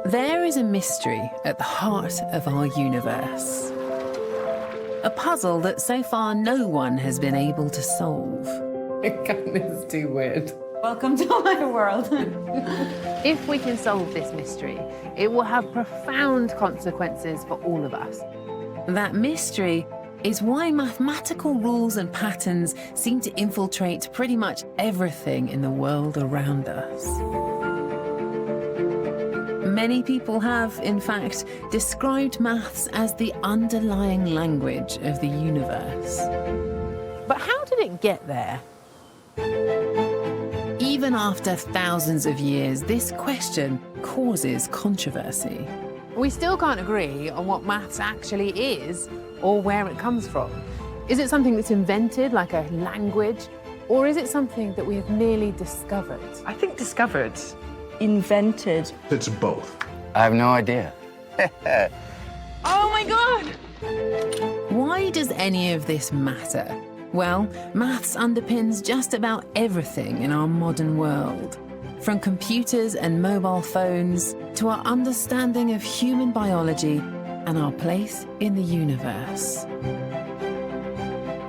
There is a mystery at the heart of our universe. A puzzle that so far no one has been able to solve. This is too weird. Welcome to my world. If we can solve this mystery, it will have profound consequences for all of us. That mystery is why mathematical rules and patterns seem to infiltrate pretty much everything in the world around us. Many people have, in fact, described maths as the underlying language of the universe. But how did it get there? Even after thousands of years, this question causes controversy. We still can't agree on what maths actually is or where it comes from. Is it something that's invented, like a language, or is it something that we have merely discovered? I think discovered. Invented. It's both. I have no idea. Oh my God! Why does any of this matter? Well, maths underpins just about everything in our modern world. From computers and mobile phones to our understanding of human biology and our place in the universe.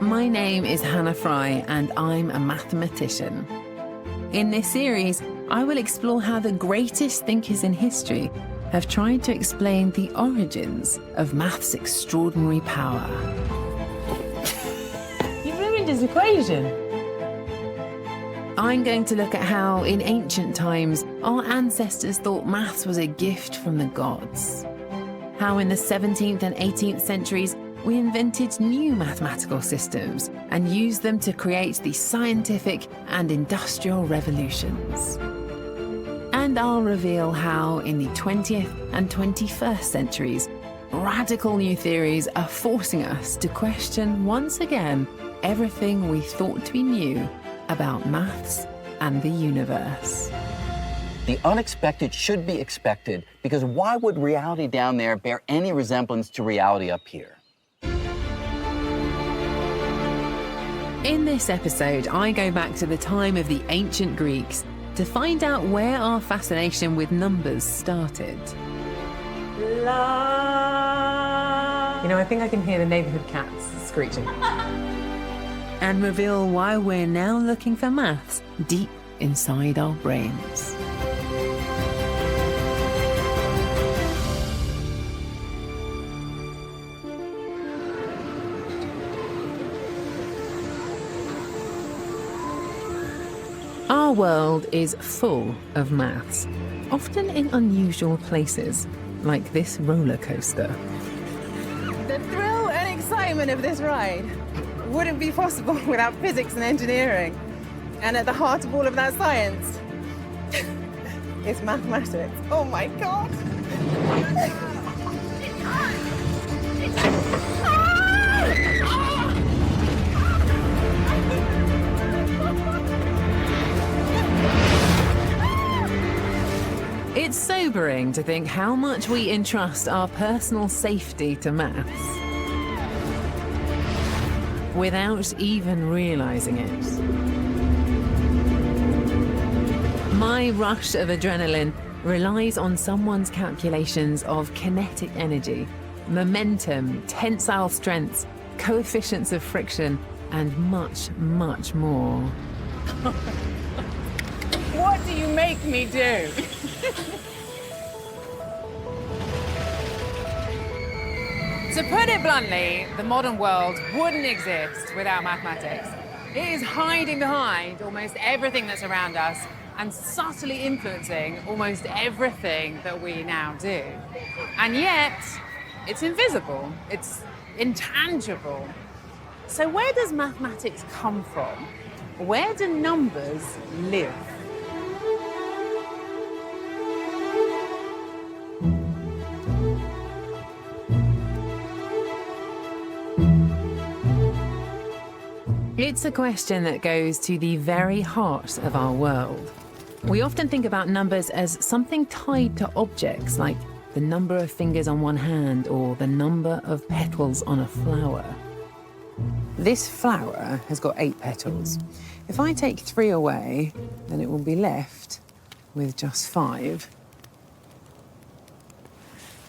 My name is Hannah Fry and I'm a mathematician. In this series, I will explore how the greatest thinkers in history have tried to explain the origins of maths' extraordinary power. You've ruined his equation. I'm going to look at how, in ancient times, our ancestors thought maths was a gift from the gods. How in the 17th and 18th centuries, we invented new mathematical systems and used them to create the scientific and industrial revolutions. And I'll reveal how, in the 20th and 21st centuries, radical new theories are forcing us to question once again everything we thought we knew about maths and the universe. The unexpected should be expected, because why would reality down there bear any resemblance to reality up here? In this episode, I go back to the time of the ancient Greeks to find out where our fascination with numbers started. La. You know, I think I can hear the neighborhood cats screeching. And reveal why we're now looking for maths deep inside our brains. Our world is full of maths, often in unusual places, like this roller coaster. The thrill and excitement of this ride wouldn't be possible without physics and engineering. And at the heart of all of that science is mathematics. Oh my God! It's sobering to think how much we entrust our personal safety to maths without even realizing it. My rush of adrenaline relies on someone's calculations of kinetic energy, momentum, tensile strengths, coefficients of friction, and much, much more. What do you make me do? To put it bluntly, the modern world wouldn't exist without mathematics. It is hiding behind almost everything that's around us and subtly influencing almost everything that we now do. And yet, it's invisible, it's intangible. So where does mathematics come from? Where do numbers live? It's a question that goes to the very heart of our world. We often think about numbers as something tied to objects, like the number of fingers on one hand or the number of petals on a flower. This flower has got 8 petals. If I take 3 away, then it will be left with just 5.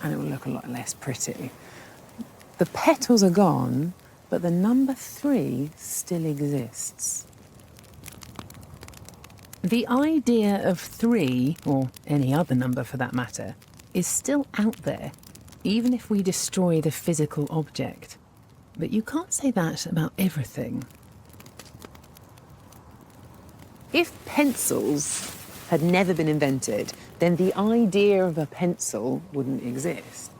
and it will look a lot less pretty. The petals are gone, but the number 3 still exists. The idea of 3, or any other number for that matter, is still out there, even if we destroy the physical object. But you can't say that about everything. If pencils had never been invented, then the idea of a pencil wouldn't exist.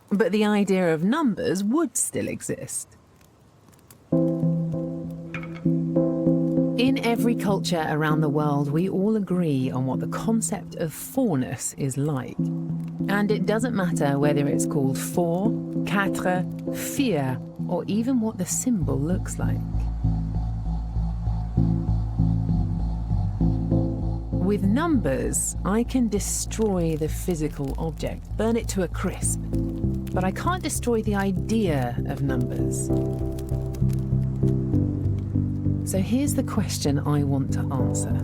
But the idea of numbers would still exist. In every culture around the world, we all agree on what the concept of fourness is like. And it doesn't matter whether it's called 4, 4, 4, or even what the symbol looks like. With numbers, I can destroy the physical object, burn it to a crisp. But I can't destroy the idea of numbers. So here's the question I want to answer.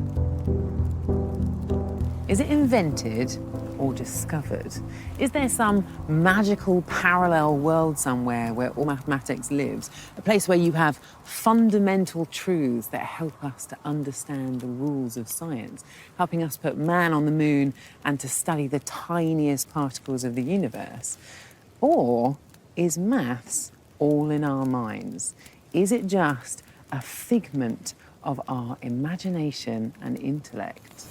Is it invented or discovered? Is there some magical parallel world somewhere where all mathematics lives? A place where you have fundamental truths that help us to understand the rules of science, helping us put man on the moon and to study the tiniest particles of the universe? Or is maths all in our minds? Is it just a figment of our imagination and intellect?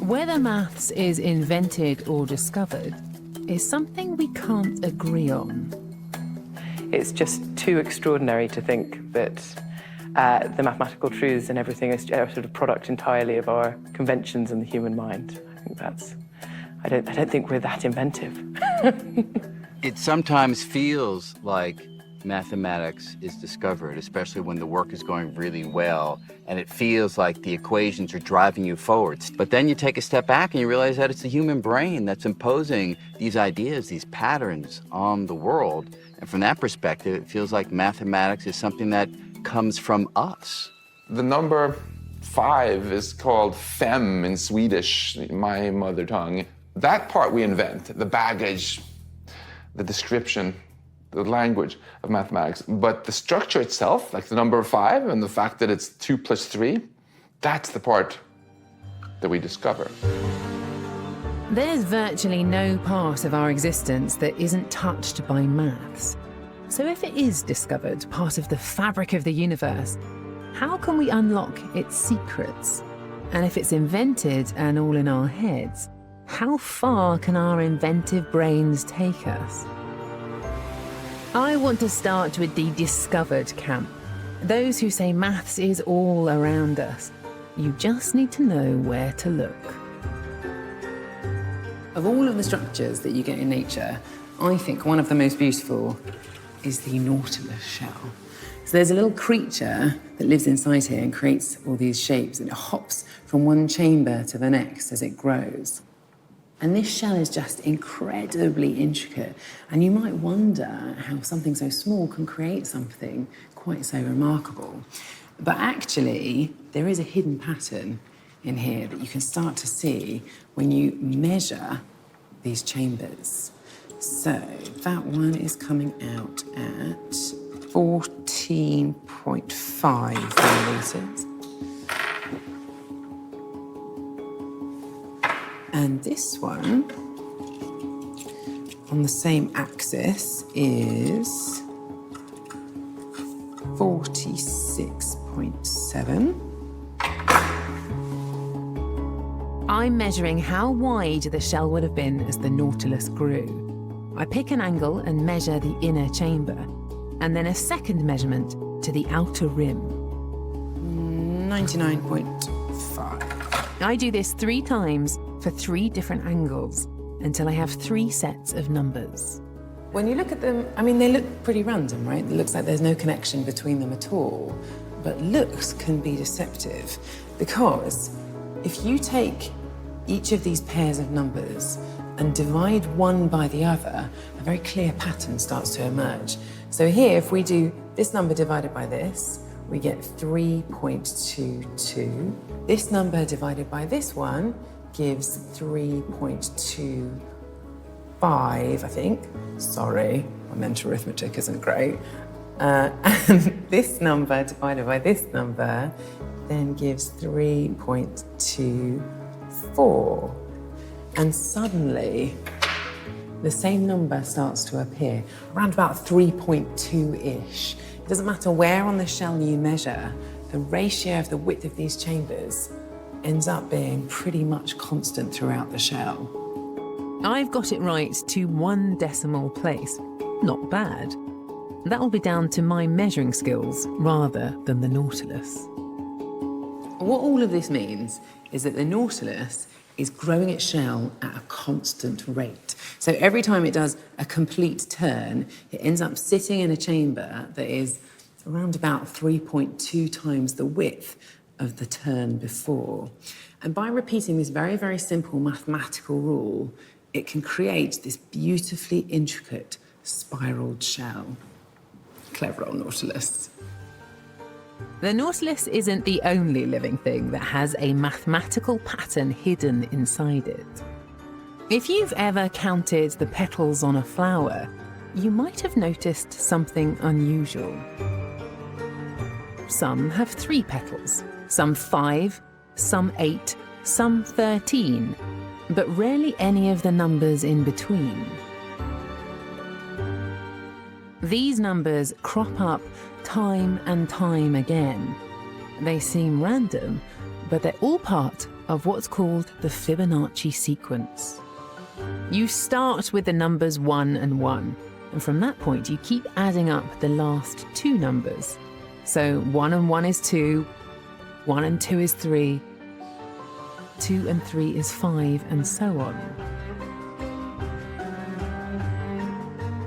Whether maths is invented or discovered is something we can't agree on. It's just too extraordinary to think that the mathematical truths and everything are sort of product entirely of our conventions in the human mind. I think that's... I don't think we're that inventive. It sometimes feels like mathematics is discovered, especially when the work is going really well, and it feels like the equations are driving you forwards. But then you take a step back and you realize that it's the human brain that's imposing these ideas, these patterns on the world. And from that perspective, it feels like mathematics is something that comes from us. The number 5 is called fem in Swedish, my mother tongue. That part we invent, the baggage, the description, the language of mathematics. But the structure itself, like the number 5 and the fact that it's 2 plus 3, that's the part that we discover. There's virtually no part of our existence that isn't touched by maths. So if it is discovered, part of the fabric of the universe, how can we unlock its secrets? And if it's invented and all in our heads, how far can our inventive brains take us? I want to start with the discovered camp. Those who say maths is all around us. You just need to know where to look. Of all of the structures that you get in nature, I think one of the most beautiful is the nautilus shell. So there's a little creature that lives inside here and creates all these shapes, and it hops from one chamber to the next as it grows. And this shell is just incredibly intricate, and you might wonder how something so small can create something quite so remarkable. But actually, there is a hidden pattern in here that you can start to see when you measure these chambers. So that one is coming out at 14.5 milliliters. And this one, on the same axis, is 46.7. I'm measuring how wide the shell would have been as the Nautilus grew. I pick an angle and measure the inner chamber, and then a second measurement to the outer rim. 99.5. I do this 3 times for 3 different angles until I have 3 sets of numbers. When you look at them, I mean, they look pretty random, right? It looks like there's no connection between them at all. But looks can be deceptive because if you take each of these pairs of numbers and divide one by the other, a very clear pattern starts to emerge. So here, if we do this number divided by this, we get 3.22. This number divided by this one gives 3.21. 5, I think. Sorry, my mental arithmetic isn't great. And this number divided by this number then gives 3.24. And suddenly, the same number starts to appear, around about 3.2-ish. It doesn't matter where on the shell you measure, the ratio of the width of these chambers ends up being pretty much constant throughout the shell. I've got it right to 1 decimal place. Not bad. That'll be down to my measuring skills rather than the Nautilus. What all of this means is that the Nautilus is growing its shell at a constant rate. So every time it does a complete turn, it ends up sitting in a chamber that is around about 3.2 times the width of the turn before. And by repeating this very, very simple mathematical rule, it can create this beautifully intricate spiraled shell. Clever old Nautilus. The Nautilus isn't the only living thing that has a mathematical pattern hidden inside it. If you've ever counted the petals on a flower, you might have noticed something unusual. Some have 3 petals, some 5, some 8, some 13, but rarely any of the numbers in between. These numbers crop up time and time again. They seem random, but they're all part of what's called the Fibonacci sequence. You start with the numbers 1 and 1, and from that point you keep adding up the last 2 numbers. So 1 and 1 is 2, 1 and 2 is 3, 2 and 3 is 5, and so on.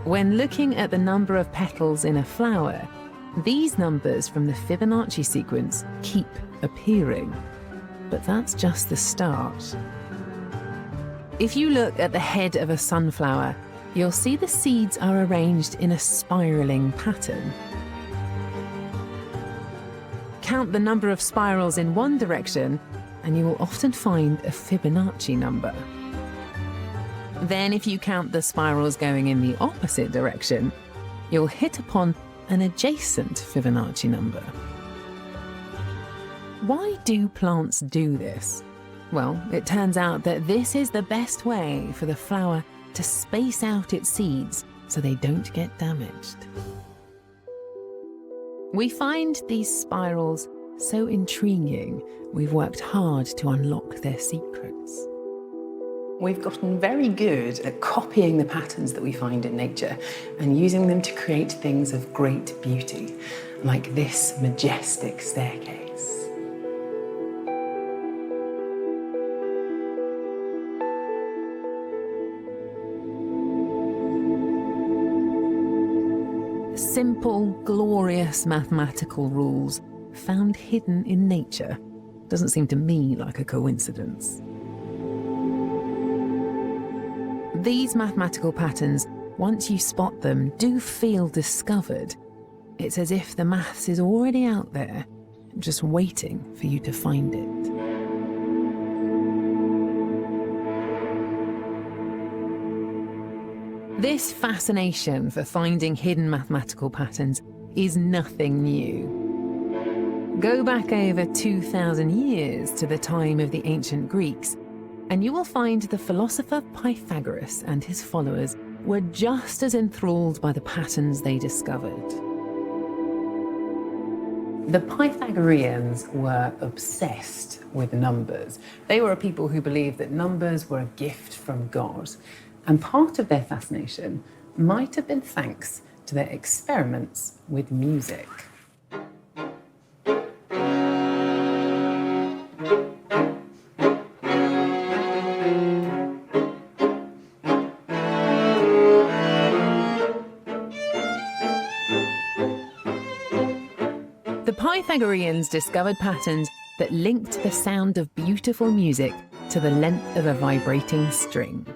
When looking at the number of petals in a flower, these numbers from the Fibonacci sequence keep appearing. But that's just the start. If you look at the head of a sunflower, you'll see the seeds are arranged in a spiraling pattern. Count the number of spirals in one direction, and you will often find a Fibonacci number. Then, if you count the spirals going in the opposite direction, you'll hit upon an adjacent Fibonacci number. Why do plants do this? Well, it turns out that this is the best way for the flower to space out its seeds so they don't get damaged. We find these spirals so intriguing, we've worked hard to unlock their secrets. We've gotten very good at copying the patterns that we find in nature and using them to create things of great beauty, like this majestic staircase. Simple, glorious mathematical rules found hidden in nature. Doesn't seem to me like a coincidence. These mathematical patterns, once you spot them, do feel discovered. It's as if the maths is already out there, just waiting for you to find it. This fascination for finding hidden mathematical patterns is nothing new. Go back over 2,000 years to the time of the ancient Greeks, and you will find the philosopher Pythagoras and his followers were just as enthralled by the patterns they discovered. The Pythagoreans were obsessed with numbers. They were a people who believed that numbers were a gift from God. And part of their fascination might have been thanks to their experiments with music. The Pythagoreans discovered patterns that linked the sound of beautiful music to the length of a vibrating string.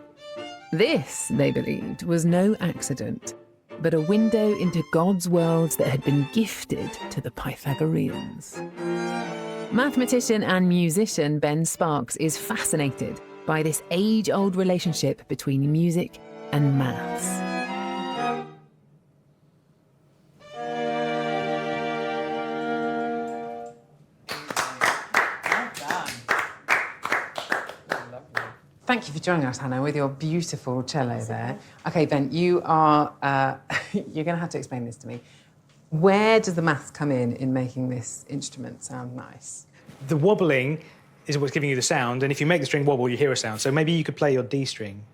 This, they believed, was no accident, but a window into God's world that had been gifted to the Pythagoreans. Mathematician and musician Ben Sparks is fascinated by this age-old relationship between music and maths. Thank you for joining us, Hannah, with your beautiful cello there. Okay, Ben, you are, you're going to have to explain this to me. Where does the maths come in making this instrument sound nice? The wobbling is what's giving you the sound, and if you make the string wobble, you hear a sound. So maybe you could play your D string.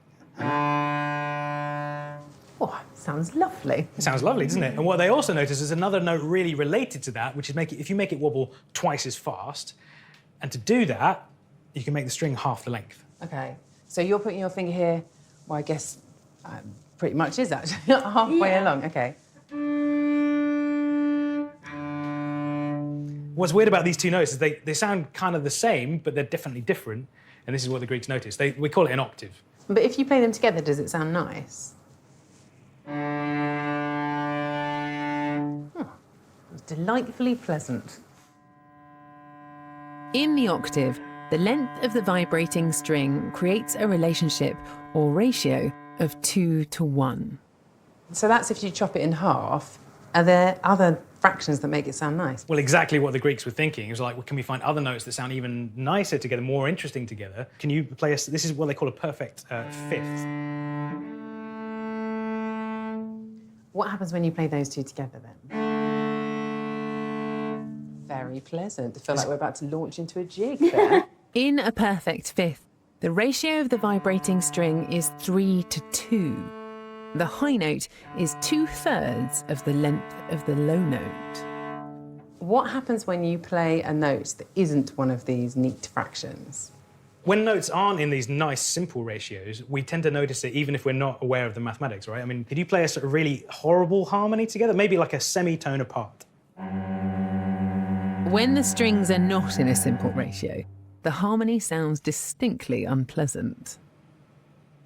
Oh, sounds lovely. It sounds lovely, doesn't it? And what they also notice is another note really related to that, which is if you make it wobble twice as fast, and to do that, you can make the string half the length. Okay, so you're putting your finger here, well, I guess pretty much is actually halfway along, okay. What's weird about these two notes is they sound kind of the same, but they're definitely different, and this is what the Greeks noticed. We call it an octave. But if you play them together, does it sound nice? Delightfully pleasant. In the octave, the length of the vibrating string creates a relationship or ratio of 2 to 1. So that's if you chop it in half. Are there other fractions that make it sound nice? Well, exactly what the Greeks were thinking. It was like, well, can we find other notes that sound even nicer together, more interesting together? Can you play us? This is what they call a perfect fifth. What happens when you play those two together then? Very pleasant. I feel like we're about to launch into a jig there. In a perfect fifth, the ratio of the vibrating string is 3 to 2. The high note is 2/3 of the length of the low note. What happens when you play a note that isn't one of these neat fractions? When notes aren't in these nice, simple ratios, we tend to notice it even if we're not aware of the mathematics, right? I mean, could you play a sort of really horrible harmony together? Maybe like a semitone apart. When the strings are not in a simple ratio, the harmony sounds distinctly unpleasant.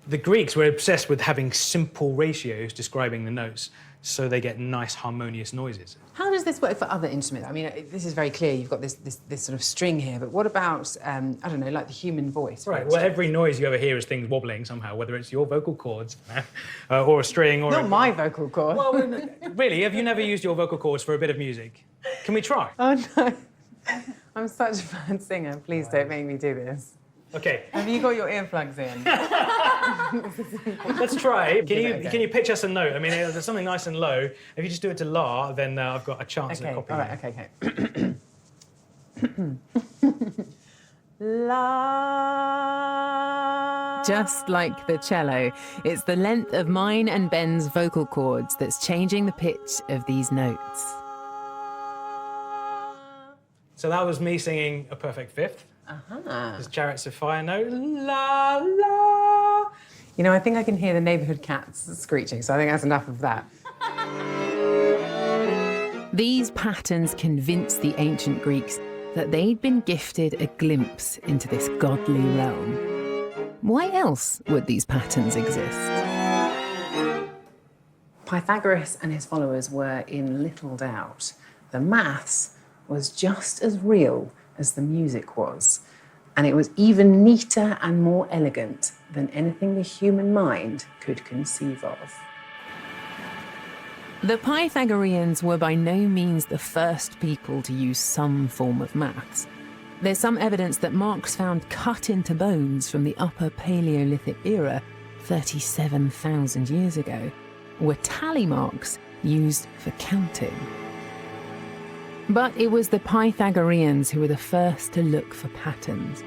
The Greeks were obsessed with having simple ratios describing the notes so they get nice, harmonious noises. How does this work for other instruments? I mean, this is very clear. You've got this sort of string here, but what about, I don't know, like the human voice? Right, well, every noise you ever hear is things wobbling somehow, whether it's your vocal cords or a string or... Not my vocal cord. Well, really, have you never used your vocal cords for a bit of music? Can we try? Oh, no. I'm such a bad singer. Please don't make me do this. OK. Have you got your earplugs in? Let's try. Can you pitch us a note? I mean, there's something nice and low. If you just do it to La, then I've got a chance at copying. All right, okay. La. Just like the cello, it's the length of mine and Ben's vocal cords that's changing the pitch of these notes. So that was me singing a perfect fifth. Uh-huh. This Chariots of Fire note. La, la. You know, I think I can hear the neighbourhood cats screeching, so I think that's enough of that. These patterns convinced the ancient Greeks that they'd been gifted a glimpse into this godly realm. Why else would these patterns exist? Pythagoras and his followers were in little doubt. The maths was just as real as the music was, and it was even neater and more elegant than anything the human mind could conceive of. The Pythagoreans were by no means the first people to use some form of maths. There's some evidence that marks found cut into bones from the Upper Paleolithic era, 37,000 years ago, were tally marks used for counting. But it was the Pythagoreans who were the first to look for patterns.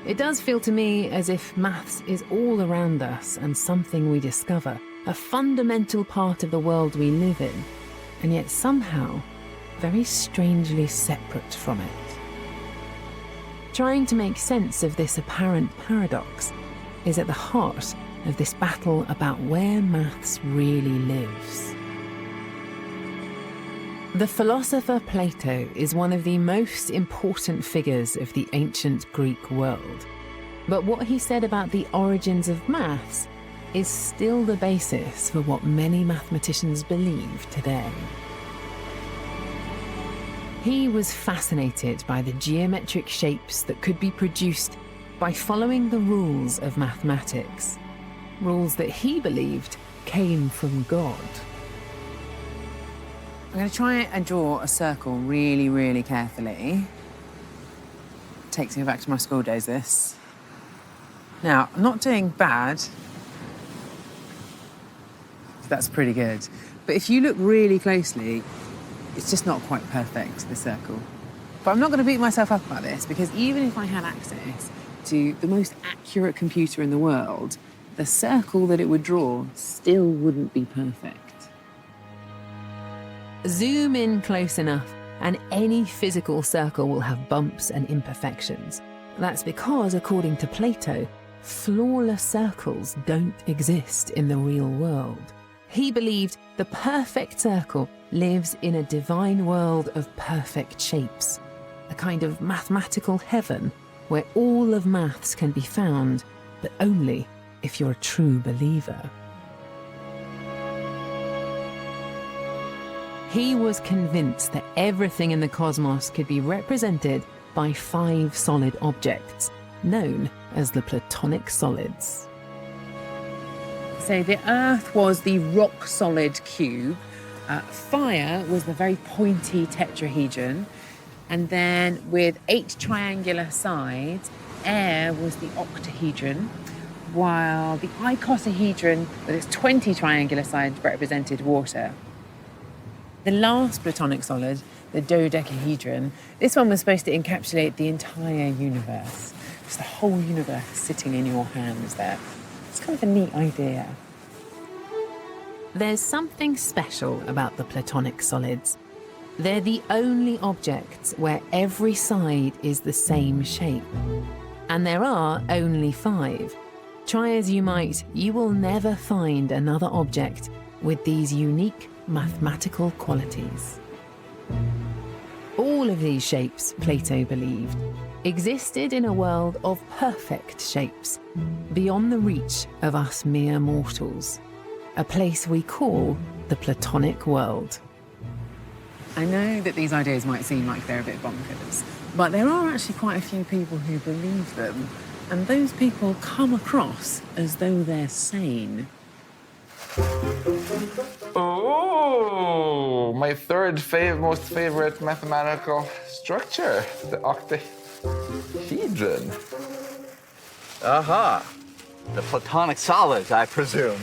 It does feel to me as if maths is all around us and something we discover, a fundamental part of the world we live in, and yet somehow very strangely separate from it. Trying to make sense of this apparent paradox is at the heart of this battle about where maths really lives. The philosopher Plato is one of the most important figures of the ancient Greek world. But what he said about the origins of maths is still the basis for what many mathematicians believe today. He was fascinated by the geometric shapes that could be produced by following the rules of mathematics. rules that he believed came from God. I'm going to try and draw a circle really, really carefully. Takes me back to my school days, this. Now, I'm not doing bad. That's pretty good. But if you look really closely, it's just not quite perfect, the circle. But I'm not going to beat myself up about this, because even if I had access to the most accurate computer in the world, the circle that it would draw still wouldn't be perfect. Zoom in close enough, and any physical circle will have bumps and imperfections. That's because, according to Plato, flawless circles don't exist in the real world. He believed the perfect circle lives in a divine world of perfect shapes, a kind of mathematical heaven where all of maths can be found, but only if you're a true believer. He was convinced that everything in the cosmos could be represented by 5 solid objects, known as the Platonic solids. So the Earth was the rock-solid cube, fire was the very pointy tetrahedron, and then with 8 triangular sides, air was the octahedron, while the icosahedron, with its 20 triangular sides, represented water. The last Platonic solid, the dodecahedron, this one was supposed to encapsulate the entire universe. It's the whole universe sitting in your hands there. It's kind of a neat idea. There's something special about the Platonic solids. They're the only objects where every side is the same shape. And there are only 5. Try as you might, you will never find another object with these unique mathematical qualities. All of these shapes, Plato believed, existed in a world of perfect shapes, beyond the reach of us mere mortals, a place we call the Platonic world. I know that these ideas might seem like they're a bit bonkers, but there are actually quite a few people who believe them, and those people come across as though they're sane. Oh, my third most favorite mathematical structure, the octahedron. Aha! The Platonic solids, I presume.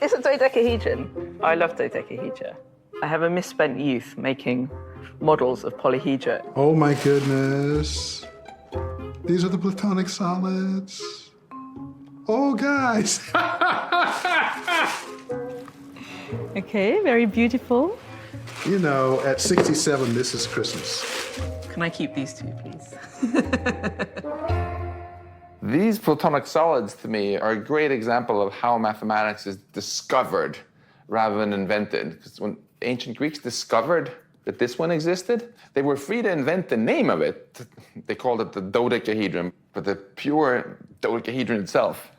It's a dodecahedron. I love dodecahedra. I have a misspent youth making models of polyhedra. Oh my goodness. These are the Platonic solids. Oh, guys. Okay, very beautiful. You know, at 67, this is Christmas. Can I keep these 2, please? These Platonic solids, to me, are a great example of how mathematics is discovered rather than invented. Because when ancient Greeks discovered that this one existed, they were free to invent the name of it. They called it the dodecahedron, but the pure dodecahedron itself,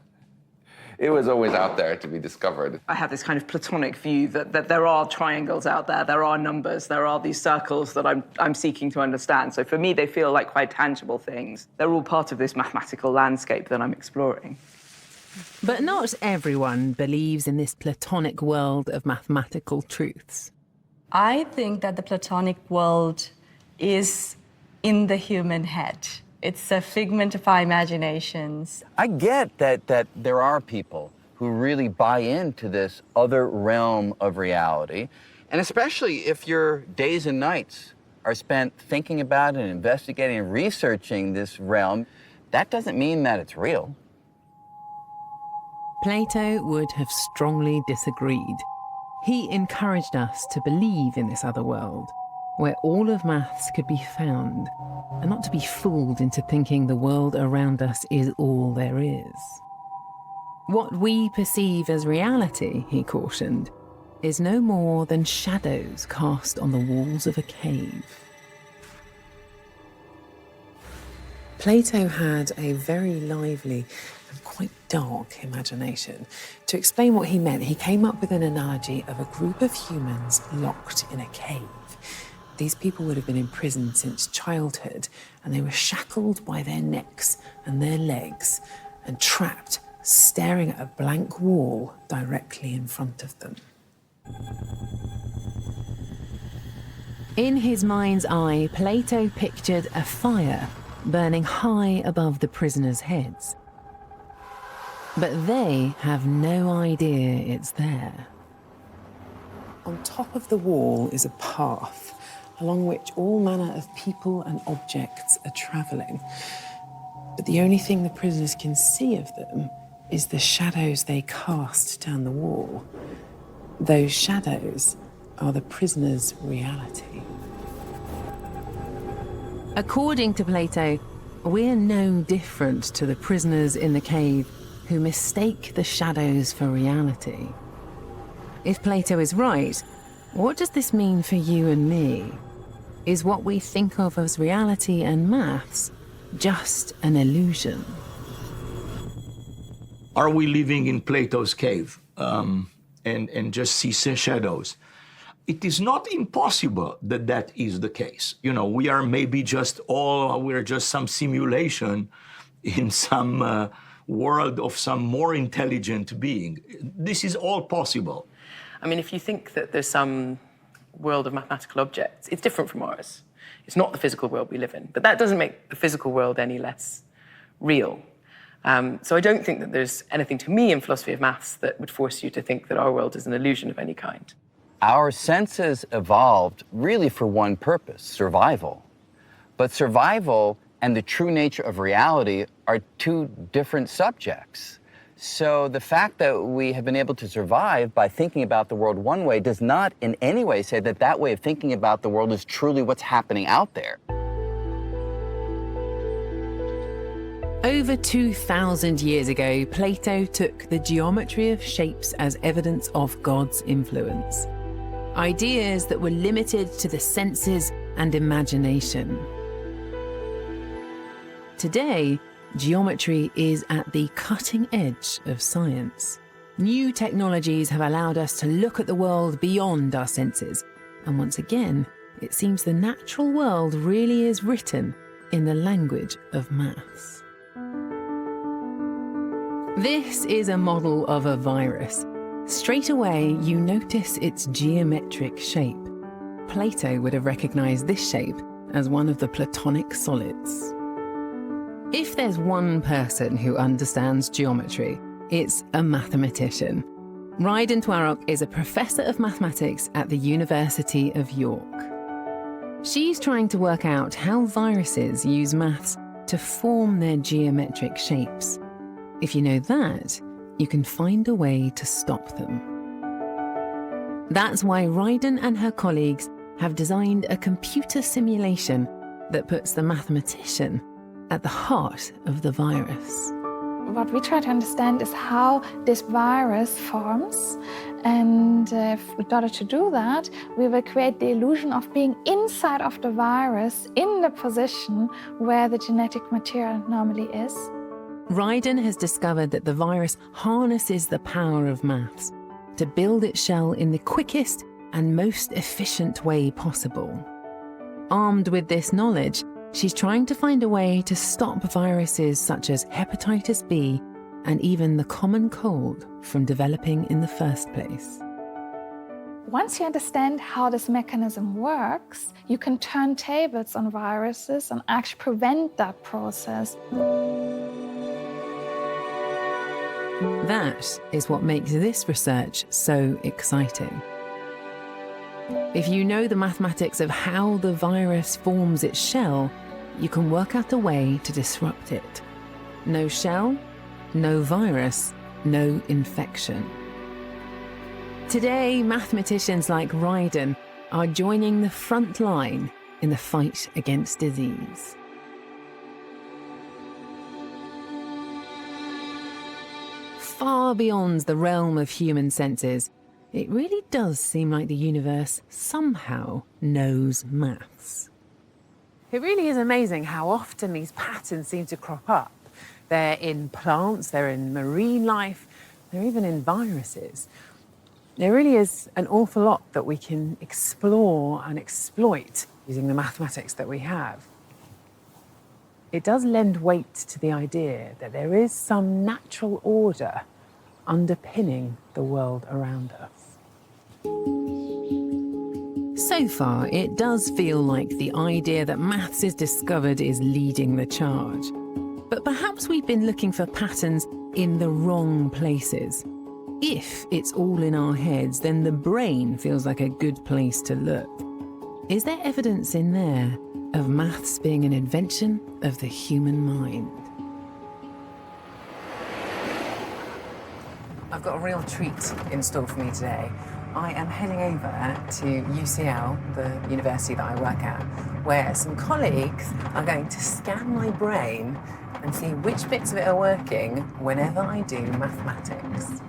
it was always out there to be discovered. I have this kind of Platonic view that there are triangles out there, there are numbers, there are these circles that I'm seeking to understand. So for me, they feel like quite tangible things. They're all part of this mathematical landscape that I'm exploring. But not everyone believes in this Platonic world of mathematical truths. I think that the Platonic world is in the human head. It's a figment of our imaginations. I get that there are people who really buy into this other realm of reality, and especially if your days and nights are spent thinking about and investigating and researching this realm, that doesn't mean that it's real. Plato would have strongly disagreed. He encouraged us to believe in this other world, where all of maths could be found, and not to be fooled into thinking the world around us is all there is. What we perceive as reality, he cautioned, is no more than shadows cast on the walls of a cave. Plato had a very lively and quite dark imagination. To explain what he meant, he came up with an analogy of a group of humans locked in a cave. These people would have been imprisoned since childhood, and they were shackled by their necks and their legs and trapped staring at a blank wall directly in front of them. In his mind's eye, Plato pictured a fire burning high above the prisoners' heads. But they have no idea it's there. On top of the wall is a path along which all manner of people and objects are travelling. But the only thing the prisoners can see of them is the shadows they cast down the wall. Those shadows are the prisoners' reality. According to Plato, we're no different to the prisoners in the cave who mistake the shadows for reality. If Plato is right, what does this mean for you and me? Is what we think of as reality and maths just an illusion? Are we living in Plato's cave and just see shadows? It is not impossible that that is the case. You know, we are maybe we're just some simulation in some world of some more intelligent being. This is all possible. I mean, if you think that there's some world of mathematical objects, it's different from ours. It's not the physical world we live in, but that doesn't make the physical world any less real. So I don't think that there's anything to me in philosophy of maths that would force you to think that our world is an illusion of any kind. Our senses evolved really for one purpose, survival. But survival and the true nature of reality are two different subjects. So the fact that we have been able to survive by thinking about the world one way does not in any way say that that way of thinking about the world is truly what's happening out there. Over 2,000 years ago, Plato took the geometry of shapes as evidence of God's influence. Ideas that were limited to the senses and imagination. Today, geometry is at the cutting edge of science. New technologies have allowed us to look at the world beyond our senses. And once again, it seems the natural world really is written in the language of maths. This is a model of a virus. Straight away, you notice its geometric shape. Plato would have recognized this shape as one of the Platonic solids. If there's one person who understands geometry, it's a mathematician. Ryden Twarok is a professor of mathematics at the University of York. She's trying to work out how viruses use maths to form their geometric shapes. If you know that, you can find a way to stop them. That's why Ryden and her colleagues have designed a computer simulation that puts the mathematician at the heart of the virus. What we try to understand is how this virus forms, and in order to do that, we will create the illusion of being inside of the virus in the position where the genetic material normally is. Ryden has discovered that the virus harnesses the power of maths to build its shell in the quickest and most efficient way possible. Armed with this knowledge, she's trying to find a way to stop viruses such as hepatitis B and even the common cold from developing in the first place. Once you understand how this mechanism works, you can turn tables on viruses and actually prevent that process. That is what makes this research so exciting. If you know the mathematics of how the virus forms its shell, you can work out a way to disrupt it. No shell, no virus, no infection. Today, mathematicians like Ryden are joining the front line in the fight against disease. Far beyond the realm of human senses, it really does seem like the universe somehow knows maths. It really is amazing how often these patterns seem to crop up. They're in plants, they're in marine life, they're even in viruses. There really is an awful lot that we can explore and exploit using the mathematics that we have. it does lend weight to the idea that there is some natural order underpinning the world around us. So far, it does feel like the idea that maths is discovered is leading the charge. But perhaps we've been looking for patterns in the wrong places. If it's all in our heads, then the brain feels like a good place to look. Is there evidence in there of maths being an invention of the human mind? I've got a real treat in store for me today. I am heading over to UCL, the university that I work at, where some colleagues are going to scan my brain and see which bits of it are working whenever I do mathematics.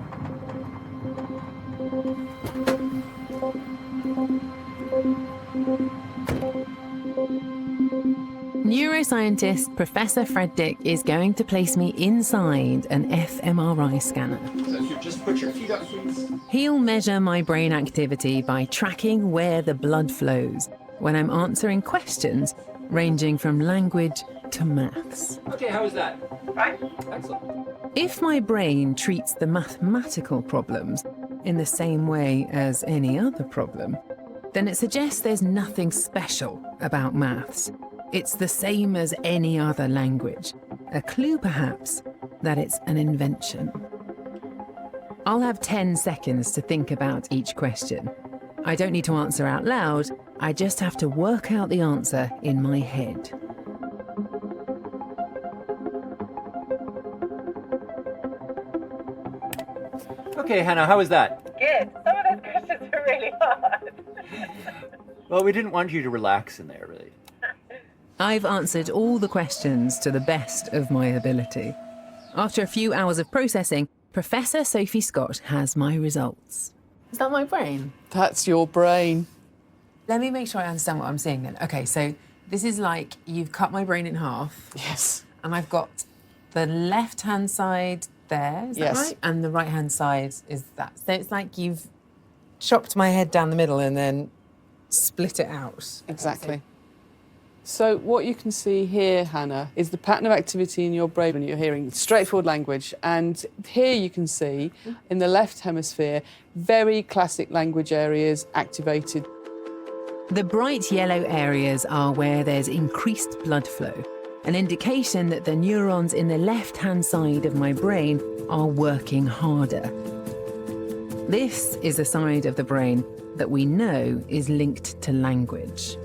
Neuroscientist Professor Fred Dick is going to place me inside an fMRI scanner. So just put your feet up, please. He'll measure my brain activity by tracking where the blood flows when I'm answering questions ranging from language to maths. Okay, how was that? Right. Excellent. If my brain treats the mathematical problems in the same way as any other problem, then it suggests there's nothing special about maths. It's the same as any other language. A clue, perhaps, that it's an invention. I'll have 10 seconds to think about each question. I don't need to answer out loud. I just have to work out the answer in my head. Okay, Hannah, how was that? Good. Some of those questions are really hard. Well, we didn't want you to relax in there, really. I've answered all the questions to the best of my ability. After a few hours of processing, Professor Sophie Scott has my results. Is that my brain? That's your brain. Let me make sure I understand what I'm seeing then. Okay, so this is like you've cut my brain in half. Yes. And I've got the left-hand side there, is that right? And the right-hand side is that. So it's like you've chopped my head down the middle and then split it out. Exactly. So what you can see here, Hannah, is the pattern of activity in your brain when you're hearing straightforward language. And here you can see, in the left hemisphere, very classic language areas activated. The bright yellow areas are where there's increased blood flow, an indication that the neurons in the left-hand side of my brain are working harder. This is the side of the brain that we know is linked to language.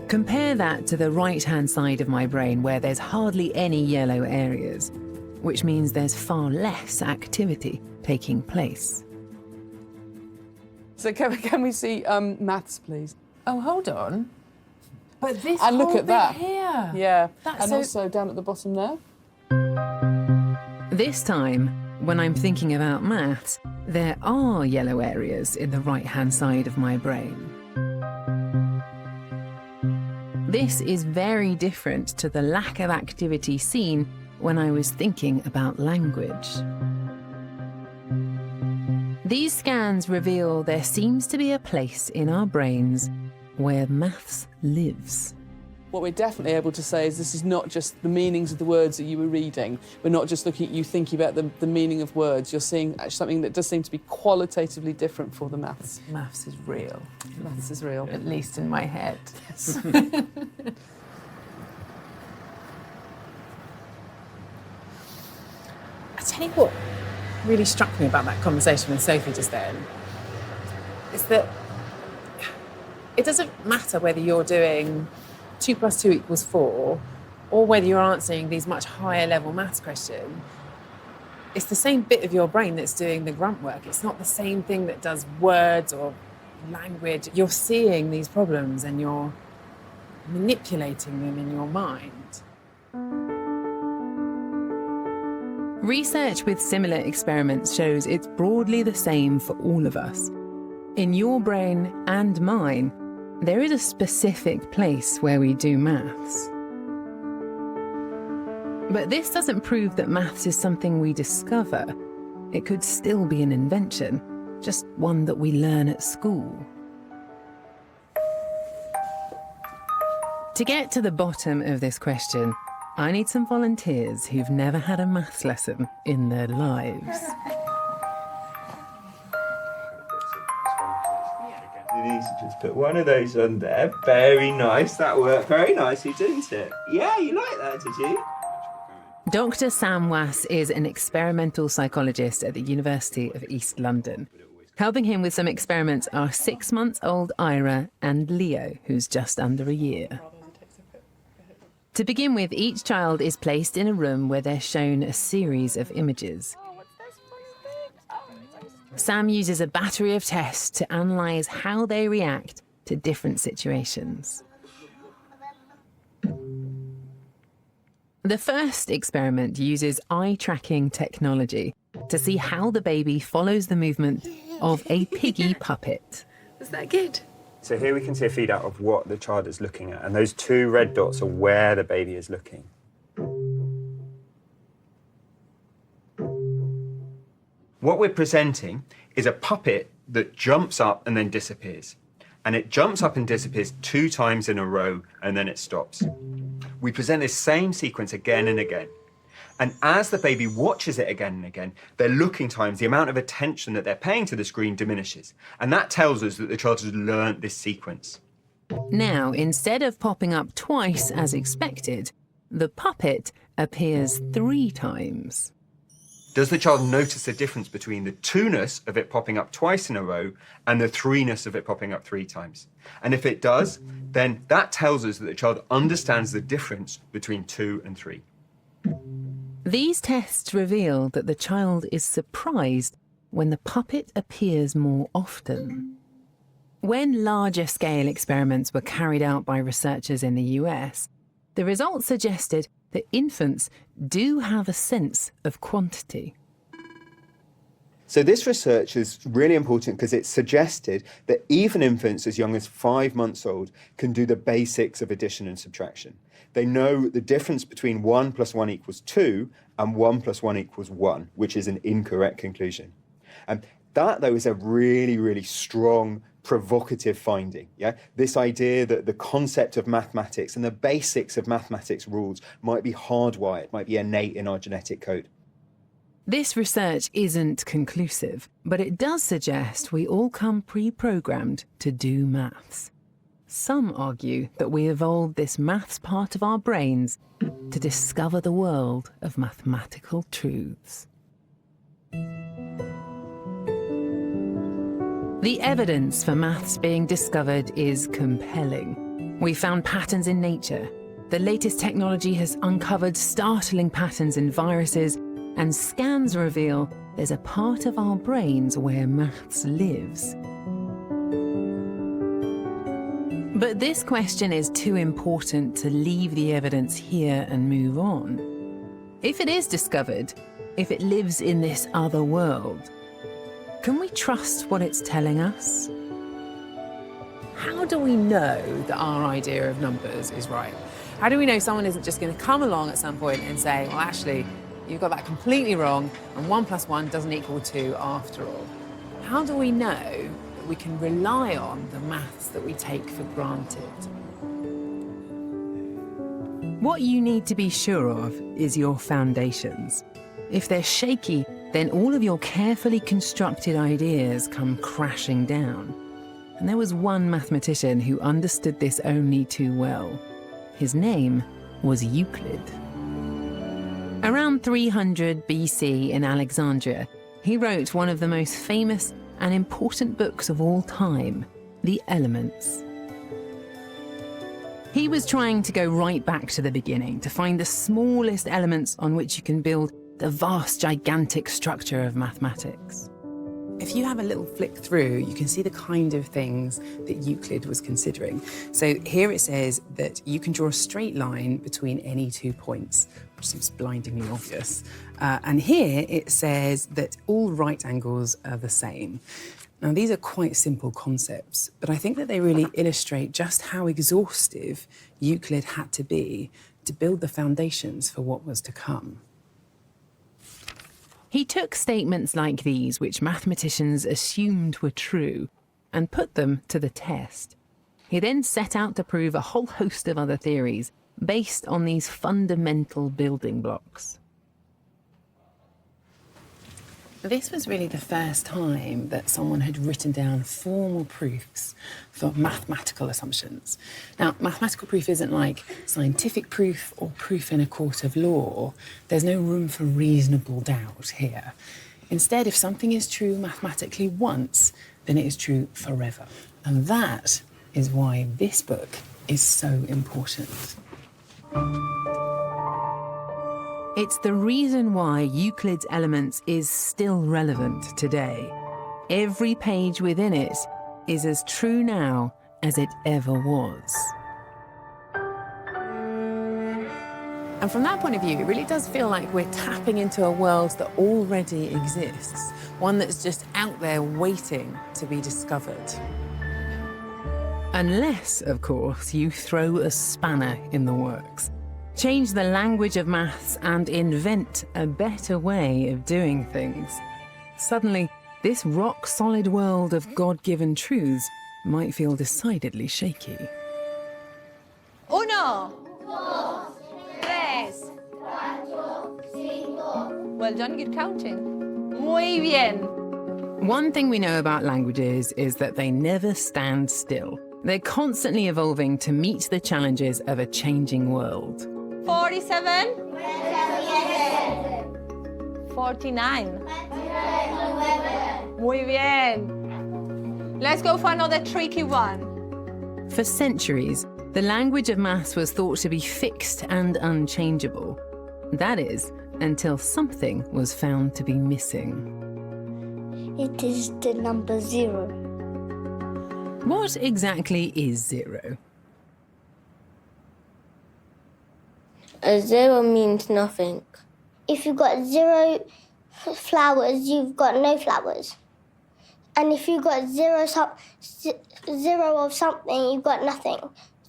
Compare that to the right-hand side of my brain where there's hardly any yellow areas, which means there's far less activity taking place. So can we see maths, please? Oh, hold on. But this and look whole at that. bit here. Yeah, That's and so... also down at the bottom there. This time, when I'm thinking about maths, there are yellow areas in the right-hand side of my brain. This is very different to the lack of activity seen when I was thinking about language. These scans reveal there seems to be a place in our brains where maths lives. What we're definitely able to say is this is not just the meanings of the words that you were reading. We're not just looking at you thinking about the meaning of words. You're seeing actually something that does seem to be qualitatively different for the maths. Maths is real. Maths is real. At least in my head. Yes. I tell you what really struck me about that conversation with Sophie just then is that it doesn't matter whether you're doing 2 + 2 = 4 or whether you're answering these much higher level maths questions. It's the same bit of your brain that's doing the grunt work. It's not the same thing that does words or language. You're seeing these problems and you're manipulating them in your mind. Research with similar experiments shows it's broadly the same for all of us. In your brain and mine, there is a specific place where we do maths. But this doesn't prove that maths is something we discover. It could still be an invention, just one that we learn at school. To get to the bottom of this question, I need some volunteers who've never had a maths lesson in their lives. You need to just put one of those on there. Very nice. That worked very nicely, didn't it? Yeah, you like that, did you? Dr. Sam Wass is an experimental psychologist at the University of East London. Helping him with some experiments are 6-month-old Ira and Leo, who's just under a year. To begin with, each child is placed in a room where they're shown a series of images. Sam uses a battery of tests to analyse how they react to different situations. The first experiment uses eye-tracking technology to see how the baby follows the movement of a piggy puppet. Is that good? So here we can see a feed out of what the child is looking at, and those 2 red dots are where the baby is looking. What we're presenting is a puppet that jumps up and then disappears. And it jumps up and disappears 2 times in a row, and then it stops. We present this same sequence again and again. And as the baby watches it again and again, their looking times, the amount of attention that they're paying to the screen diminishes. And that tells us that the child has learnt this sequence. Now, instead of popping up twice as expected, the puppet appears 3 times. Does the child notice the difference between the 2-ness of it popping up twice in a row and the 3-ness of it popping up 3 times? And if it does, then that tells us that the child understands the difference between 2 and 3. These tests reveal that the child is surprised when the puppet appears more often. When larger scale experiments were carried out by researchers in the US, the results suggested that infants do have a sense of quantity. So this research is really important because it suggested that even infants as young as 5 months old can do the basics of addition and subtraction. They know the difference between 1 + 1 = 2 and 1 + 1 = 1, which is an incorrect conclusion. And that, though, is a really, really strong, provocative finding. Yeah, this idea that the concept of mathematics and the basics of mathematics rules might be hardwired, might be innate in our genetic code. This research isn't conclusive, but it does suggest we all come pre-programmed to do maths. Some argue that we evolved this maths part of our brains to discover the world of mathematical truths. The evidence for maths being discovered is compelling. We found patterns in nature. The latest technology has uncovered startling patterns in viruses, and scans reveal there's a part of our brains where maths lives. But this question is too important to leave the evidence here and move on. If it is discovered, if it lives in this other world, can we trust what it's telling us? How do we know that our idea of numbers is right? How do we know someone isn't just going to come along at some point and say, well, actually, you've got that completely wrong, and 1 + 1 doesn't equal 2 after all? How do we know that we can rely on the maths that we take for granted? What you need to be sure of is your foundations. If they're shaky, then all of your carefully constructed ideas come crashing down. And there was one mathematician who understood this only too well. His name was Euclid. Around 300 BC in Alexandria, he wrote one of the most famous and important books of all time, The Elements. He was trying to go right back to the beginning to find the smallest elements on which you can build the vast, gigantic structure of mathematics. If you have a little flick through, you can see the kind of things that Euclid was considering. So here it says that you can draw a straight line between any 2 points, which seems blindingly obvious. And here it says that all right angles are the same. Now, these are quite simple concepts, but I think that they really illustrate just how exhaustive Euclid had to be to build the foundations for what was to come. He took statements like these, which mathematicians assumed were true, and put them to the test. He then set out to prove a whole host of other theories based on these fundamental building blocks. This was really the first time that someone had written down formal proofs for mathematical assumptions. Now, mathematical proof isn't like scientific proof or proof in a court of law. There's no room for reasonable doubt here. Instead, if something is true mathematically once, then it is true forever. And that is why this book is so important. It's the reason why Euclid's Elements is still relevant today. Every page within it is as true now as it ever was. And from that point of view, it really does feel like we're tapping into a world that already exists, one that's just out there waiting to be discovered. Unless, of course, you throw a spanner in the works. Change the language of maths and invent a better way of doing things. Suddenly, this rock-solid world of God-given truths might feel decidedly shaky. 1, 2, 3, 4, 5. Well done, good counting. Muy bien. One thing we know about languages is that they never stand still. They're constantly evolving to meet the challenges of a changing world. 47. 49. Muy bien. Let's go for another tricky one. For centuries, the language of maths was thought to be fixed and unchangeable. That is, until something was found to be missing. It is the number 0. What exactly is 0? A 0 means nothing. If you've got 0 flowers, you've got no flowers. And if you've got 0 of something, you've got nothing.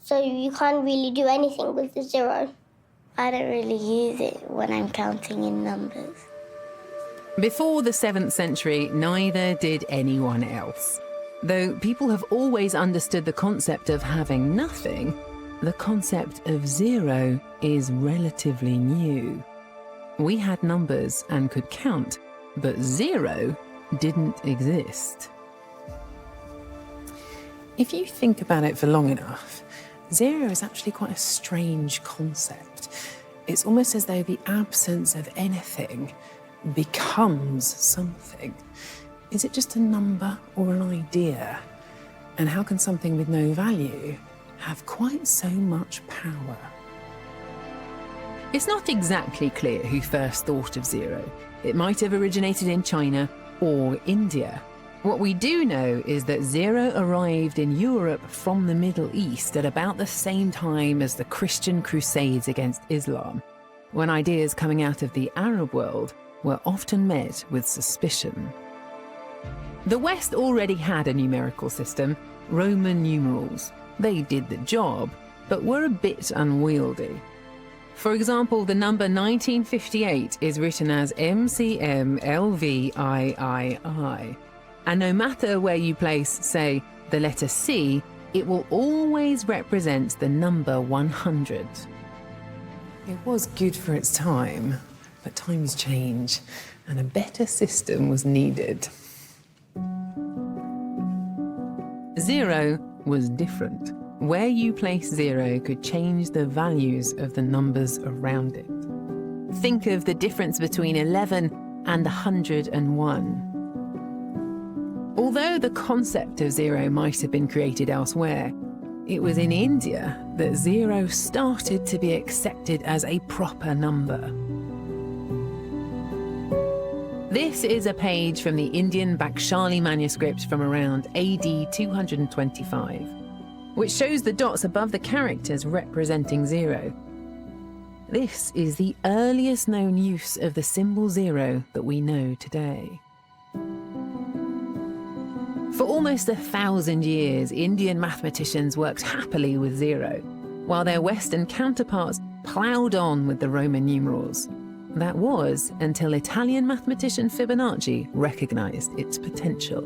So you can't really do anything with the 0. I don't really use it when I'm counting in numbers. Before the 7th century, neither did anyone else. Though people have always understood the concept of having nothing, the concept of 0 is relatively new. We had numbers and could count, but 0 didn't exist. If you think about it for long enough, 0 is actually quite a strange concept. It's almost as though the absence of anything becomes something. Is it just a number or an idea? And how can something with no value have quite so much power? It's not exactly clear who first thought of 0. It might have originated in China or India. What we do know is that 0 arrived in Europe from the Middle East at about the same time as the Christian Crusades against Islam, when ideas coming out of the Arab world were often met with suspicion. The West already had a numerical system, Roman numerals. They did the job, but were a bit unwieldy. For example, the number 1958 is written as MCMLVIII. And no matter where you place, say, the letter C, it will always represent the number 100. It was good for its time, but times change, and a better system was needed. 0 was different. Where you place 0 could change the values of the numbers around it. Think of the difference between 11 and 101. Although the concept of 0 might have been created elsewhere, it was in India that 0 started to be accepted as a proper number. This is a page from the Indian Bakshali manuscript from around AD 225, which shows the dots above the characters representing 0. This is the earliest known use of the symbol 0 that we know today. For almost 1,000 years, Indian mathematicians worked happily with 0, while their Western counterparts ploughed on with the Roman numerals. That was until Italian mathematician Fibonacci recognized its potential.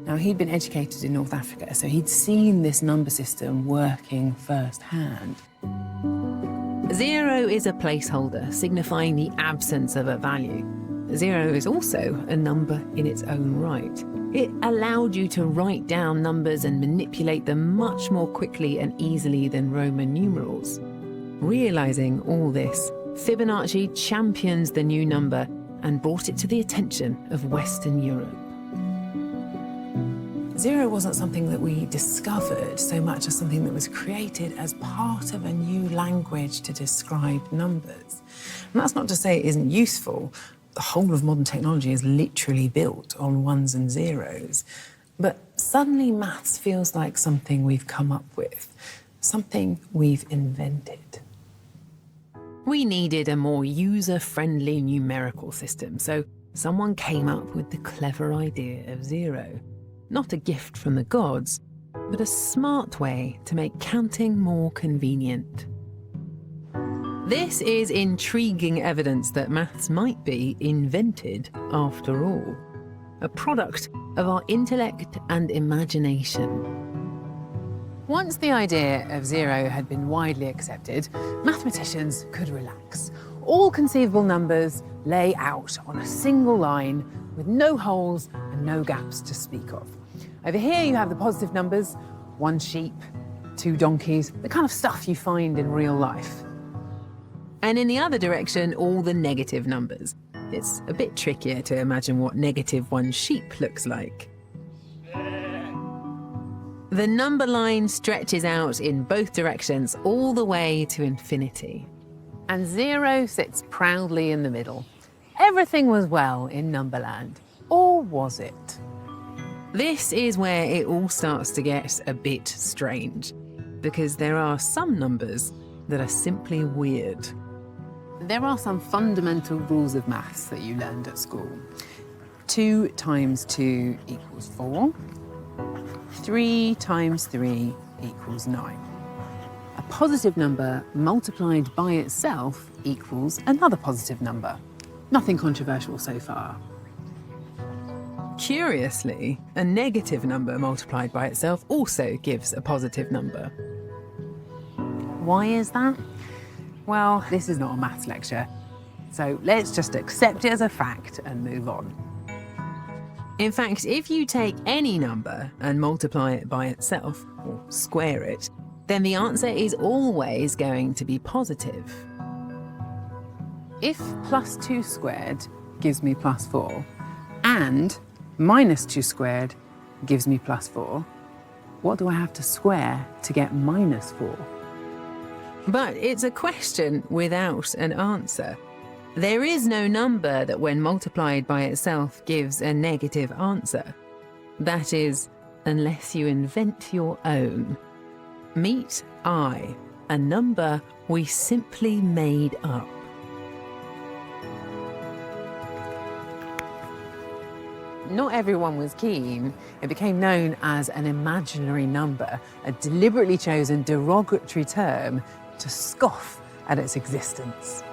Now, he'd been educated in North Africa, so he'd seen this number system working firsthand. 0 is a placeholder signifying the absence of a value. 0 is also a number in its own right. It allowed you to write down numbers and manipulate them much more quickly and easily than Roman numerals. Realizing all this, Fibonacci champions the new number and brought it to the attention of Western Europe. 0 wasn't something that we discovered so much as something that was created as part of a new language to describe numbers. And that's not to say it isn't useful. The whole of modern technology is literally built on ones and zeros. But suddenly maths feels like something we've come up with, something we've invented. We needed a more user-friendly numerical system, so someone came up with the clever idea of 0. Not a gift from the gods, but a smart way to make counting more convenient. This is intriguing evidence that maths might be invented after all, a product of our intellect and imagination. Once the idea of 0 had been widely accepted, mathematicians could relax. All conceivable numbers lay out on a single line with no holes and no gaps to speak of. Over here you have the positive numbers, 1 sheep, 2 donkeys, the kind of stuff you find in real life. And in the other direction, all the negative numbers. It's a bit trickier to imagine what -1 sheep looks like. The number line stretches out in both directions all the way to infinity. And 0 sits proudly in the middle. Everything was well in Numberland. Or was it? This is where it all starts to get a bit strange, because there are some numbers that are simply weird. There are some fundamental rules of maths that you learned at school. 2 times 2 equals 4. 3 times 3 equals 9. A positive number multiplied by itself equals another positive number. Nothing controversial so far. Curiously, a negative number multiplied by itself also gives a positive number. Why is that? Well, this is not a maths lecture, so let's just accept it as a fact and move on. In fact, if you take any number and multiply it by itself, or square it, then the answer is always going to be positive. If +2 squared gives me +4, and -2 squared gives me +4, what do I have to square to get -4? But it's a question without an answer. There is no number that when multiplied by itself gives a negative answer. That is, unless you invent your own. Meet I, a number we simply made up. Not everyone was keen. It became known as an imaginary number, a deliberately chosen derogatory term to scoff at its existence.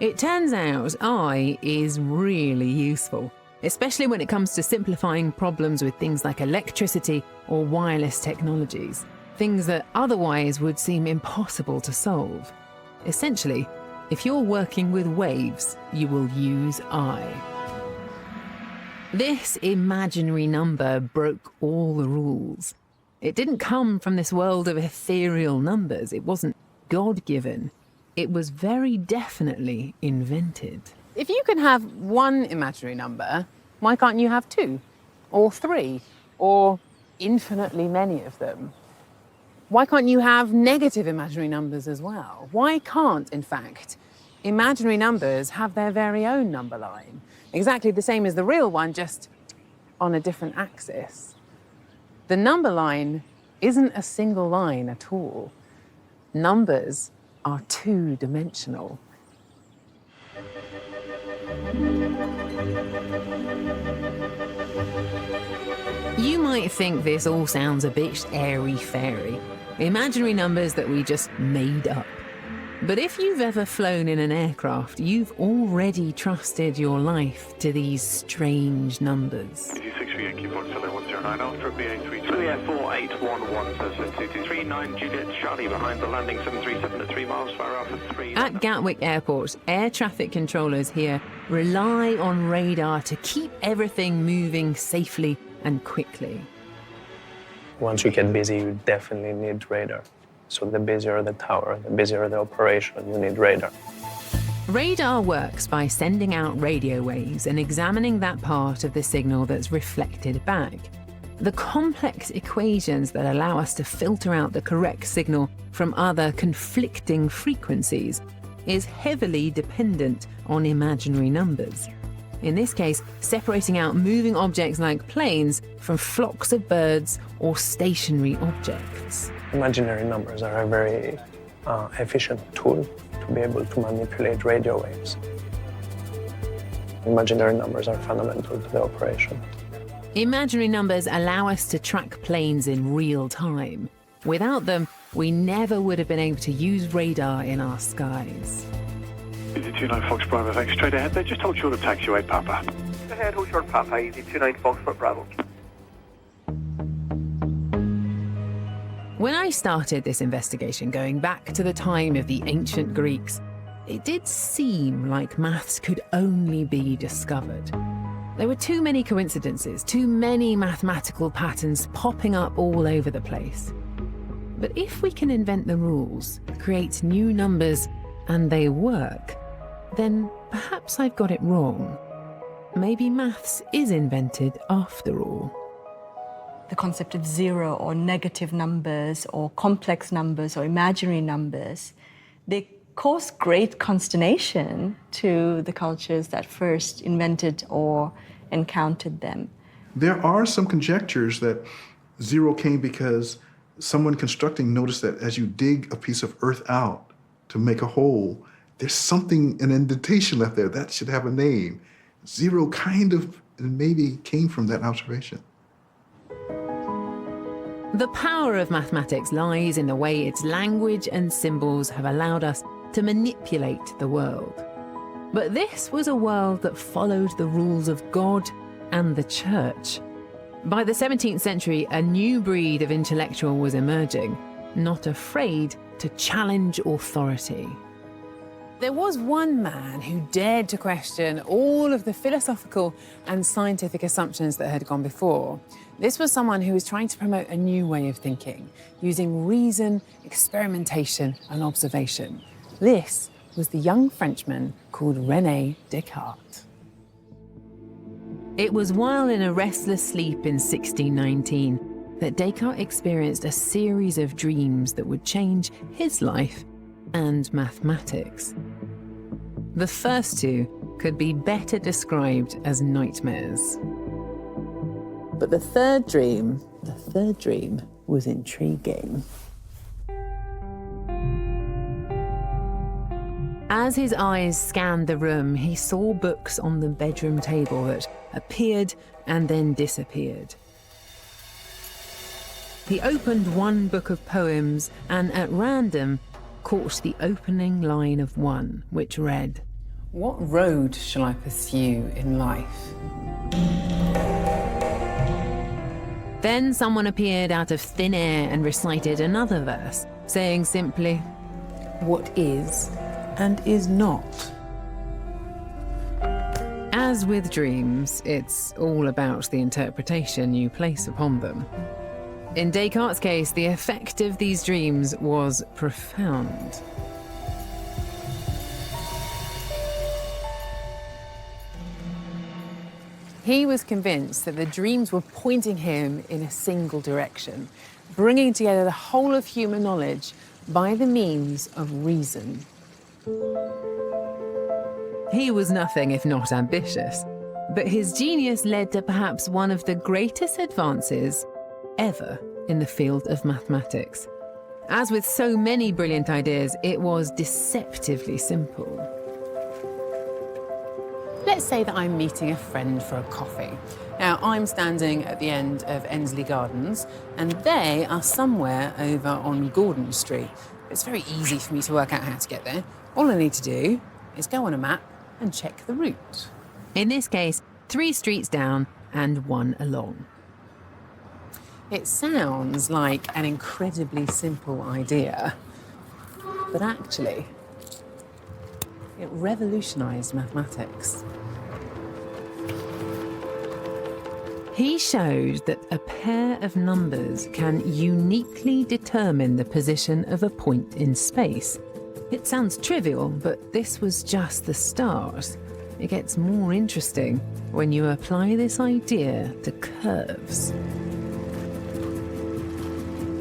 It turns out I is really useful, especially when it comes to simplifying problems with things like electricity or wireless technologies, things that otherwise would seem impossible to solve. Essentially, if you're working with waves, you will use I. This imaginary number broke all the rules. It didn't come from this world of ethereal numbers. It wasn't God-given. It was very definitely invented. If you can have one imaginary number, why can't you have 2? Or 3? Or infinitely many of them? Why can't you have negative imaginary numbers as well? Why can't, in fact, imaginary numbers have their very own number line? Exactly the same as the real one, just on a different axis. The number line isn't a single line at all. Numbers are 2-dimensional. You might think this all sounds a bit airy-fairy, imaginary numbers that we just made up. But if you've ever flown in an aircraft, you've already trusted your life to these strange numbers. 86 223 Yankee 47109 Alpha BA33. Juliet 4811, so 2239 Juliet Charlie behind the landing 737 at 3 miles per hour for 3. At Gatwick Airport, air traffic controllers here rely on radar to keep everything moving safely and quickly. Once you get busy, you definitely need radar. So the busier the tower, the busier the operation, you need radar. Radar works by sending out radio waves and examining that part of the signal that's reflected back. The complex equations that allow us to filter out the correct signal from other conflicting frequencies is heavily dependent on imaginary numbers. In this case, separating out moving objects like planes from flocks of birds or stationary objects. Imaginary numbers are a very efficient tool to be able to manipulate radio waves. Imaginary numbers are fundamental to the operation. Imaginary numbers allow us to track planes in real time. Without them, we never would have been able to use radar in our skies. Easy 29 Fox Bravo, thanks. Straight ahead there, just hold short of taxiway, Papa. Ahead, hold short, Papa. Easy 29 Fox Bravo. When I started this investigation going back to the time of the ancient Greeks, it did seem like maths could only be discovered. There were too many coincidences, too many mathematical patterns popping up all over the place. But if we can invent the rules, create new numbers, and they work, then perhaps I've got it wrong. Maybe maths is invented after all. The concept of zero or negative numbers or complex numbers or imaginary numbers, they cause great consternation to the cultures that first invented or encountered them. There are some conjectures that zero came because someone constructing noticed that as you dig a piece of earth out to make a hole, there's something, an indentation left there. That should have a name. Zero kind of maybe came from that observation. The power of mathematics lies in the way its language and symbols have allowed us to manipulate the world. But this was a world that followed the rules of God and the Church. By the 17th century, a new breed of intellectual was emerging, not afraid to challenge authority. There was one man who dared to question all of the philosophical and scientific assumptions that had gone before. This was someone who was trying to promote a new way of thinking, using reason, experimentation, and observation. This was the young Frenchman called René Descartes. It was while in a restless sleep in 1619 that Descartes experienced a series of dreams that would change his life and mathematics. The first two could be better described as nightmares. But the third dream was intriguing. As his eyes scanned the room, he saw books on the bedroom table that appeared and then disappeared. He opened one book of poems and at random caught the opening line of one, which read, "What road shall I pursue in life?" Then someone appeared out of thin air and recited another verse, saying simply, "What is and is not." As with dreams, it's all about the interpretation you place upon them. In Descartes' case, the effect of these dreams was profound. He was convinced that the dreams were pointing him in a single direction, bringing together the whole of human knowledge by the means of reason. He was nothing if not ambitious, but his genius led to perhaps one of the greatest advances ever in the field of mathematics. As with so many brilliant ideas, it was deceptively simple. Let's say that I'm meeting a friend for a coffee. Now, I'm standing at the end of Ensley Gardens, and they are somewhere over on Gordon Street. It's very easy for me to work out how to get there. All I need to do is go on a map and check the route. In this case, 3 streets down, and 1 along. It sounds like an incredibly simple idea, but actually, it revolutionized mathematics. He showed that a pair of numbers can uniquely determine the position of a point in space. It sounds trivial, but this was just the start. It gets more interesting when you apply this idea to curves.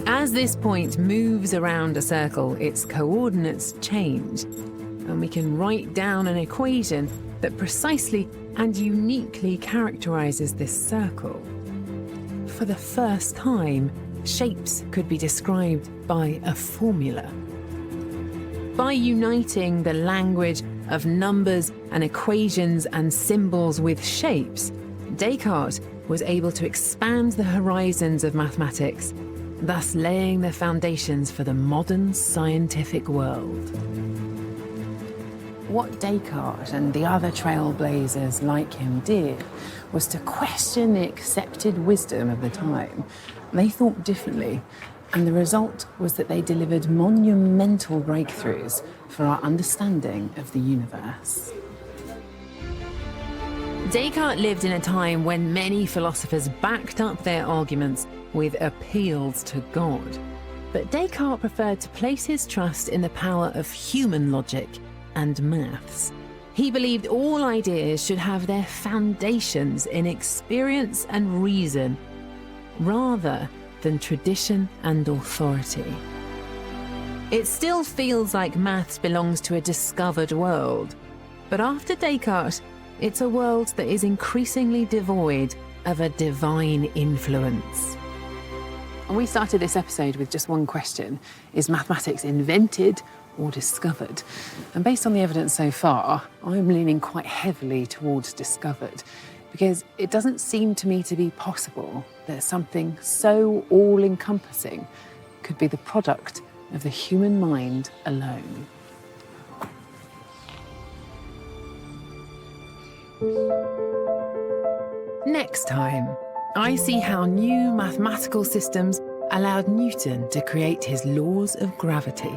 As this point moves around a circle, its coordinates change, and we can write down an equation that precisely and uniquely characterizes this circle. For the first time, shapes could be described by a formula. By uniting the language of numbers and equations and symbols with shapes, Descartes was able to expand the horizons of mathematics, thus laying the foundations for the modern scientific world. What Descartes and the other trailblazers like him did was to question the accepted wisdom of the time. They thought differently, and the result was that they delivered monumental breakthroughs for our understanding of the universe. Descartes lived in a time when many philosophers backed up their arguments with appeals to God. But Descartes preferred to place his trust in the power of human logic and maths. He believed all ideas should have their foundations in experience and reason, rather than tradition and authority. It still feels like maths belongs to a discovered world, but after Descartes, it's a world that is increasingly devoid of a divine influence. And we started this episode with just one question: is mathematics invented or discovered? And based on the evidence so far, I'm leaning quite heavily towards discovered, because it doesn't seem to me to be possible that something so all-encompassing could be the product of the human mind alone. Next time, I see how new mathematical systems allowed Newton to create his laws of gravity,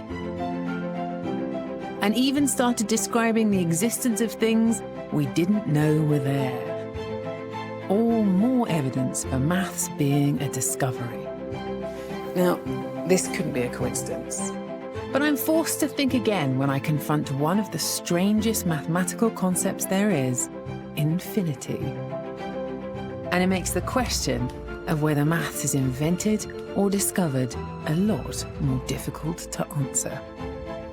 and even started describing the existence of things we didn't know were there. All more evidence for maths being a discovery. Now, this couldn't be a coincidence, but I'm forced to think again when I confront one of the strangest mathematical concepts there is: infinity. And it makes the question of whether maths is invented or discovered a lot more difficult to answer.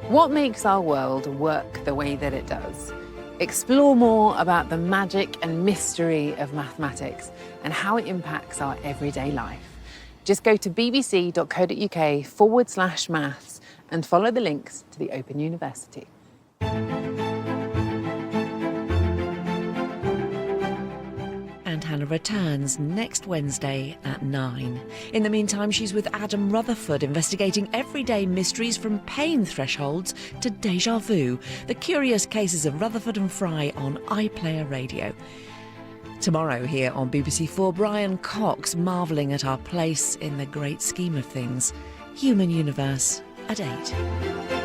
What makes our world work the way that it does? Explore more about the magic and mystery of mathematics and how it impacts our everyday life. Just go to bbc.co.uk/maths and follow the links to the Open University. And Hannah returns next Wednesday at 9. In the meantime, she's with Adam Rutherford, investigating everyday mysteries from pain thresholds to déjà vu. The Curious Cases of Rutherford and Fry on iPlayer Radio. Tomorrow here on BBC4, Brian Cox marvelling at our place in the great scheme of things. Human Universe at 8.